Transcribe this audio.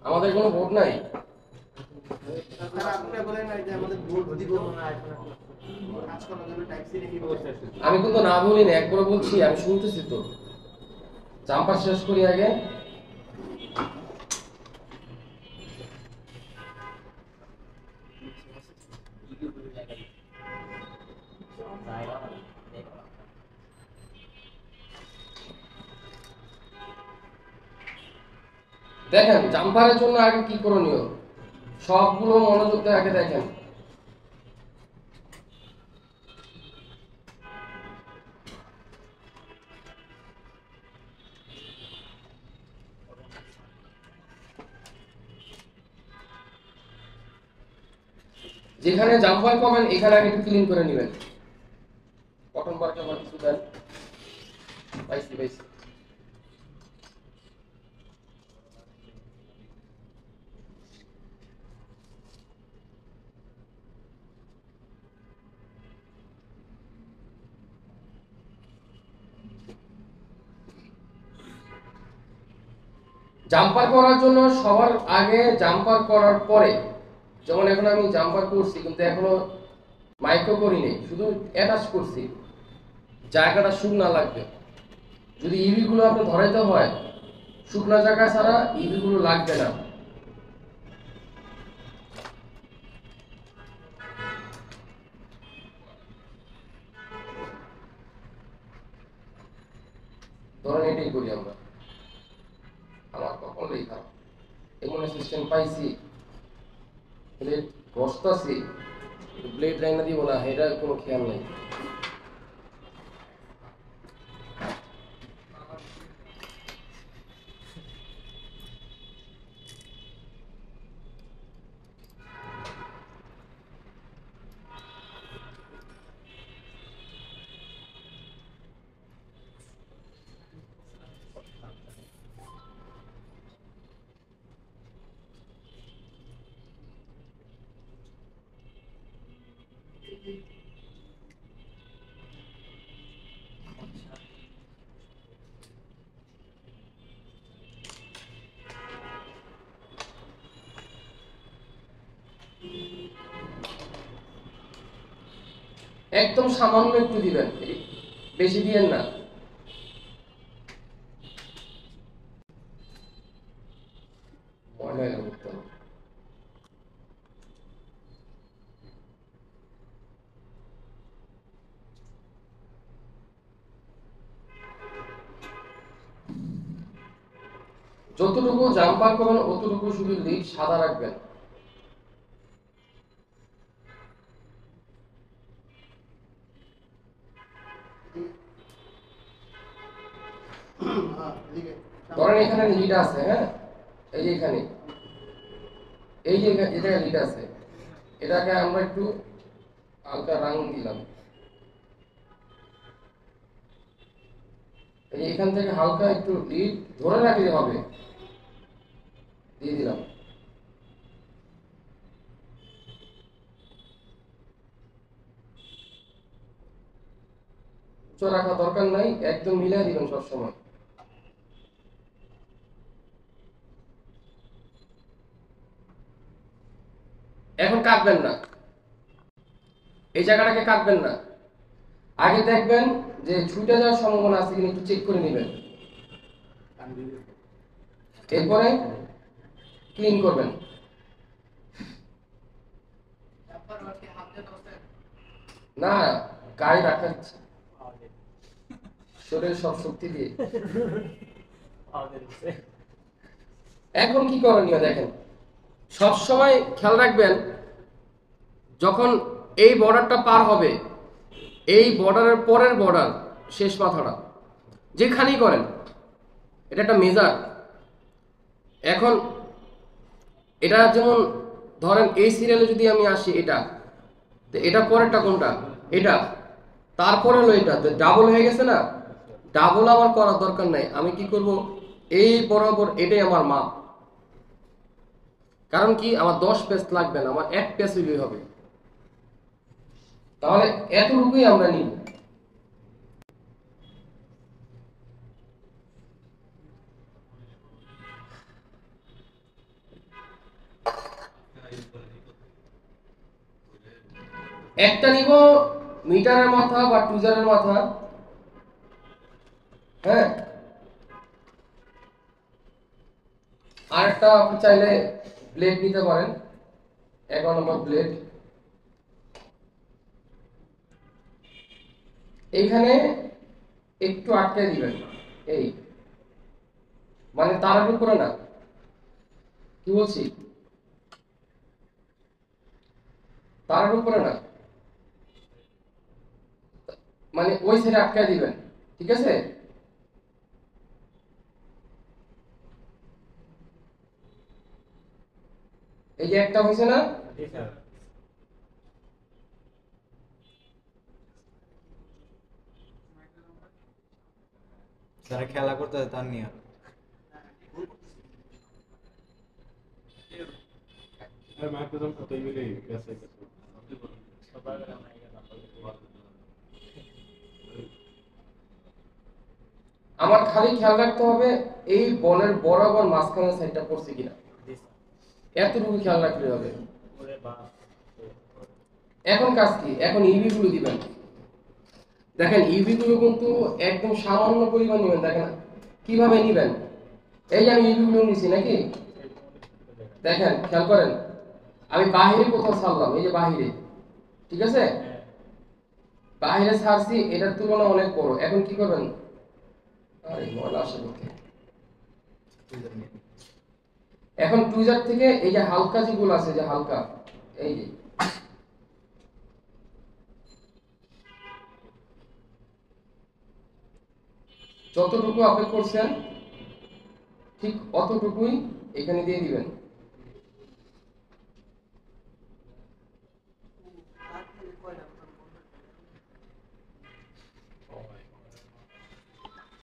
আমাদের কোনো বোর্ড নাই। আমি কিন্তু না বলি না, একবার বলছি, আমি শুনতেছি তো। জাম্পার শেষ করি আগে। দেখেন জাম্পারের জন্য আগে কি করণীয়, সবগুলো মনোযোগ দিয়ে আগে দেখেন। যেখানে জাম্পার পাবেন এখানে আগে একটু ক্লিন করে নেবেন। কটন বার জাম্পার কিছু দেন। পাইছি পাইছি। জাম্পার করার জন্য সবার আগে জাম্পার করার পরে, যেমন এখন আমি জাম্পার করছি কিন্তু এখনো মাইক্রো করিনি, শুধু অ্যাটাচ করছি, জায়গাটা শুকনা লাগবে। যদি ইভি গুলো আপনি ধরাইতে হয়, শুকনা জায়গা ছাড়া ইভি গুলো লাগবে না। ধরেন এটাই করি আমরা। আমার কখন লেখা এমন সিস্টেম পাইছি, ব্লেড বসতাছি, ব্লেড লাইনা দিব না, এটার কোনো খেয়াল নাই। একদম সামান্য একটু দিবেন, বেশি দিয়েন না। ময়লা করতে হবে। যতটুকু জাম্পার করবেন অতটুকু শুধু লিড সাদা রাখবেন। ধরেন এখানে লিড আছে, হ্যাঁ, এই যে এখানে, এই যে এটা লিড আছে, এটাকে আমরা একটু হালকা রং দিলাম। এই এখান থেকে হালকা একটু লিড ধরে রাখলে হবে, দিয়ে দিলাম। উঁচু রাখা দরকার নাই, একদম মিলিয়ে দিবেন সবসময়। এখন কাটবেন না, এই জায়গাটাকে কাটবেন না। আগে দেখবেন যে ছুটে যাওয়ার সম্ভাবনা আছে কিনা, একটু চেক করে নেবেন। এরপরে ক্লিন করবেন। না, গায়ে রাখাচ্ছি, শরীরের সব শক্তি দিয়ে। এখন কি করণীয় দেখেন, সব সময় খেয়াল রাখবেন, যখন এই বর্ডারটা পার হবে, এই বর্ডারের পরের বর্ডার, শেষ মাথাটা যেখানেই করেন, এটা একটা মেজার। এখন এটা যেমন ধরেন এই সিরিয়ালে যদি আমি আসি, এটা তো এটা পরেরটা কোনটা, এটা, তারপরে হলো এটা, ডাবল হয়ে গেছে না, ডাবল আমার করার দরকার নাই। আমি কি করব, এই বরাবর এটাই আমার মাপ। কারণ কি, আমার 10 পেজ লাগবে না, আমার 1 পেজ হইলেই হবে। তাহলে এতটুকুই আমরা নিব। একটা নিব মিটারের মাথা বা টুজারের মাথা, হ্যাঁ, আর একটা আপনি চাইলে ব্লেড নিতে পারেন, 11 নম্বর ব্লেড। এইখানে একটু আটকে দিবেন, এই মানে তারের উপরে না, কি বলছি, তারের উপরে না, মানে ওই সাইডে আটকে দিবেন, ঠিক আছে। এই যে একটা হয়েছে না, যারা খেলা করতে হয় তার নিয়ে আমার খালি খেয়াল রাখতে হবে এই বলের বরাবর মাঝখানে সাইডটা পড়ছে কিনা, এতটুকু খেয়াল রাখতে হবে। এখন কাজ কি, এখন ইভি গুলো দিবেন। দেখেন ইভি গুলো কিন্তু একদম সামান্য পরিমাণ নেবেন। দেখেন কিভাবে নিবেন, এই যে আমি ইভি গুলো নিছি নাকি, দেখেন খেয়াল করেন, আমি বাহিরে কোথাও ছাড়লাম, এই যে বাহিরে, ঠিক আছে, বাহিরে ছাড়ছি, এটার তুলনা অনেক বড়। এখন কি করবেন, আরে ময়লা আসে কোথায়? এখন টুইজার থেকে এই যে হালকা যেগুলো আছে, যে হালকা, এই যে যতটুকু আপনি করছেন ঠিক অতটুকুই এখানে দিয়ে দিবেন।